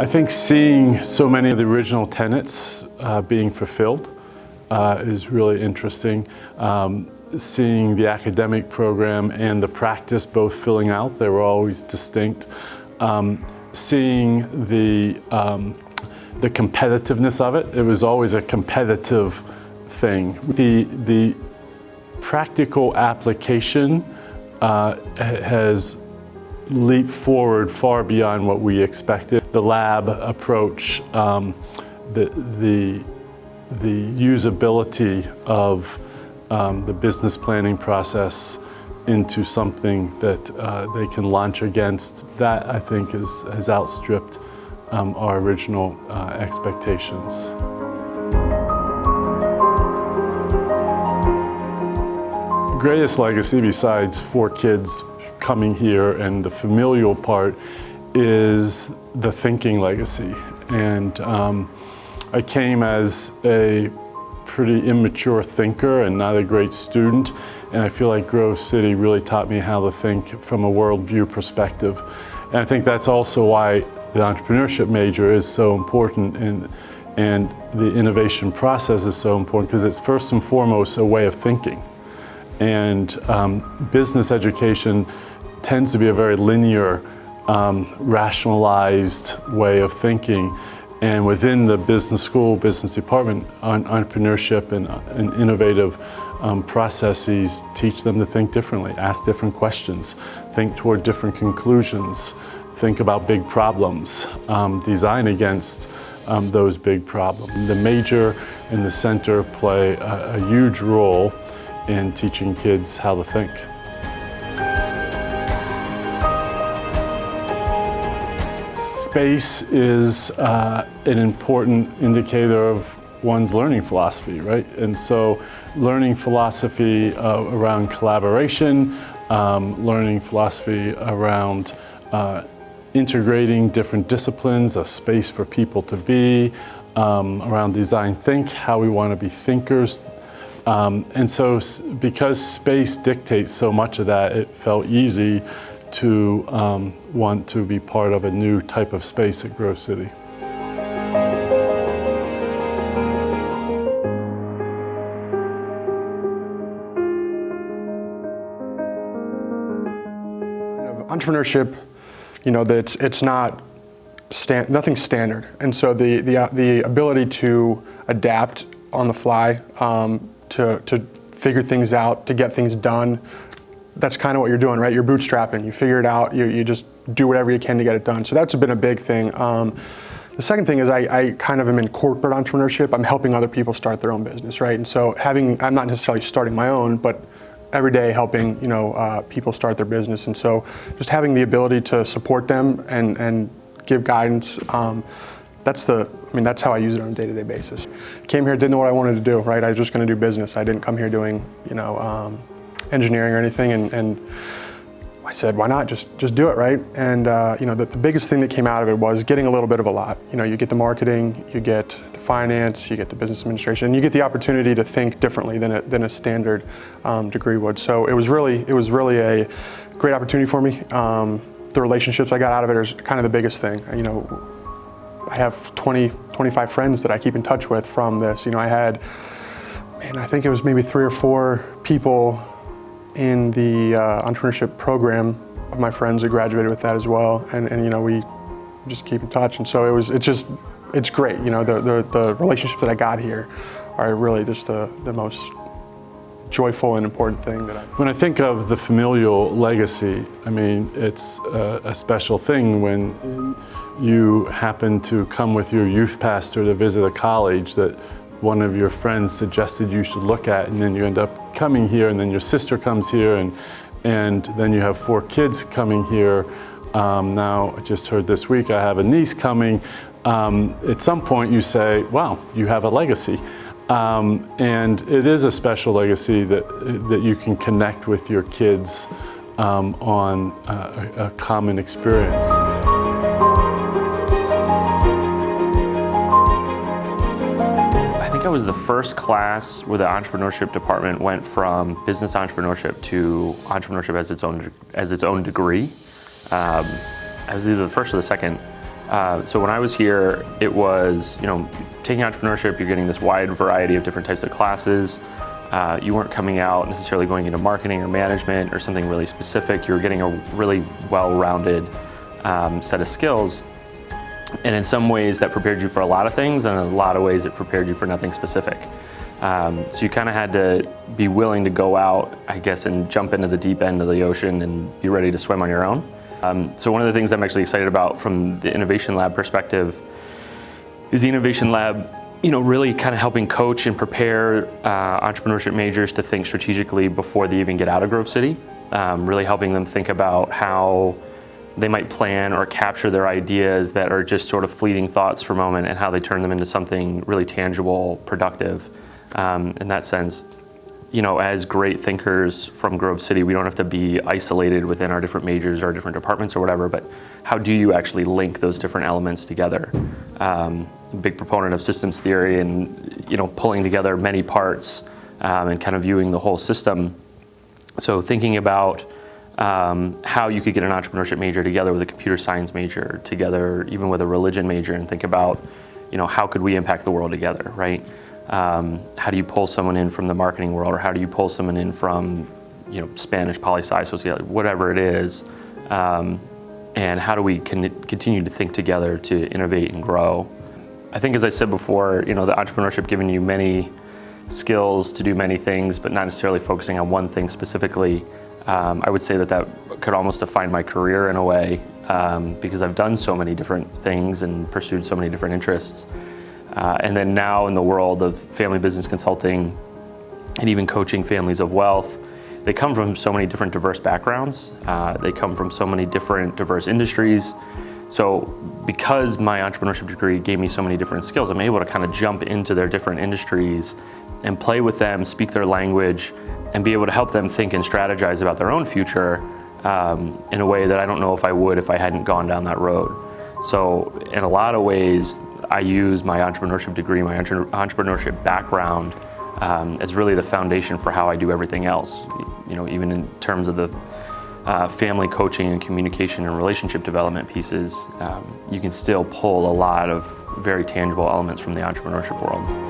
I think seeing so many of the original tenets being fulfilled is really interesting. Seeing the academic program and the practice both filling out, they were always distinct. Seeing the competitiveness of it, it was always a competitive thing. The practical application has leaped forward far beyond what we expected. The lab approach, the usability of the business planning process into something that they can launch against, that I think has outstripped our original expectations. Greatest legacy, besides 4 kids coming here and the familial part, is the thinking legacy. And I came as a pretty immature thinker and not a great student, and I feel like Grove City really taught me how to think from a worldview perspective. And I think that's also why the entrepreneurship major is so important, and the innovation process is so important, because it's first and foremost a way of thinking. And business education tends to be a very linear, rationalized way of thinking. And within the business school, business department, entrepreneurship and innovative processes teach them to think differently, ask different questions, think toward different conclusions, think about big problems, design against those big problems. The major and the center play a huge role in teaching kids how to think. Space is an important indicator of one's learning philosophy, right? And so learning philosophy around collaboration, learning philosophy around integrating different disciplines, a space for people to be, around design think, how we want to be thinkers. And so because space dictates so much of that, it felt easy to want to be part of a new type of space at Grove City. Entrepreneurship, you know, it's not nothing's standard, and so the ability to adapt on the fly, to figure things out, to get things done. That's kind of what you're doing, right? You're bootstrapping. You figure it out. You just do whatever you can to get it done. So that's been a big thing. The second thing is I kind of am in corporate entrepreneurship. I'm helping other people start their own business, right? And so I'm not necessarily starting my own, but every day helping people start their business. And so just having the ability to support them and give guidance. That's how I use it on a day-to-day basis. Came here, didn't know what I wanted to do, right? I was just going to do business. I didn't come here doing, engineering or anything, and I said, why not just do it, right? And the biggest thing that came out of it was getting a little bit of a lot. You get the marketing, you get the finance, you get the business administration, and you get the opportunity to think differently than a standard degree would. So it was really a great opportunity for me. The relationships I got out of it is kind of the biggest thing. I have 25 friends that I keep in touch with from this. I think it was maybe 3 or 4 people in the entrepreneurship program of my friends that graduated with that as well, and we just keep in touch. And so it's great. The relationships that I got here are really just the most joyful and important thing that When I think of the familial legacy, it's a special thing when you happen to come with your youth pastor to visit a college that one of your friends suggested you should look at, and then you end up coming here, and then your sister comes here, and then you have 4 kids coming here. Now, I just heard this week I have a niece coming. At some point you say, wow, you have a legacy. And it is a special legacy that you can connect with your kids on a common experience. I think I was the first class where the entrepreneurship department went from business entrepreneurship to entrepreneurship as its own degree. I was either the first or the second So when I was here, it was, taking entrepreneurship, you're getting this wide variety of different types of classes. You weren't coming out necessarily going into marketing or management or something really specific. You were getting a really well-rounded set of skills. And in some ways that prepared you for a lot of things, and in a lot of ways it prepared you for nothing specific. So you kind of had to be willing to go out, I guess, and jump into the deep end of the ocean and be ready to swim on your own. So one of the things I'm actually excited about from the Innovation Lab perspective is the Innovation Lab, really kind of helping coach and prepare entrepreneurship majors to think strategically before they even get out of Grove City. Really helping them think about how they might plan or capture their ideas that are just sort of fleeting thoughts for a moment, and how they turn them into something really tangible, productive. In that sense, as great thinkers from Grove City, we don't have to be isolated within our different majors or different departments or whatever, but how do you actually link those different elements together? Big proponent of systems theory and, pulling together many parts and kind of viewing the whole system. So thinking about how you could get an entrepreneurship major together with a computer science major, together even with a religion major, and think about, how could we impact the world together, right? How do you pull someone in from the marketing world, or how do you pull someone in from, Spanish, poli-sci, sociology, whatever it is, and how do we continue to think together to innovate and grow? I think, as I said before, the entrepreneurship giving you many skills to do many things, but not necessarily focusing on one thing specifically. I would say that could almost define my career in a way, because I've done so many different things and pursued so many different interests. And then now in the world of family business consulting and even coaching families of wealth, they come from so many different diverse backgrounds. They come from so many different diverse industries. So because my entrepreneurship degree gave me so many different skills, I'm able to kind of jump into their different industries and play with them, speak their language, and be able to help them think and strategize about their own future in a way that I don't know if I would if I hadn't gone down that road. So in a lot of ways, I use my entrepreneurship degree, my entrepreneurship background as really the foundation for how I do everything else. Even in terms of the family coaching and communication and relationship development pieces, you can still pull a lot of very tangible elements from the entrepreneurship world.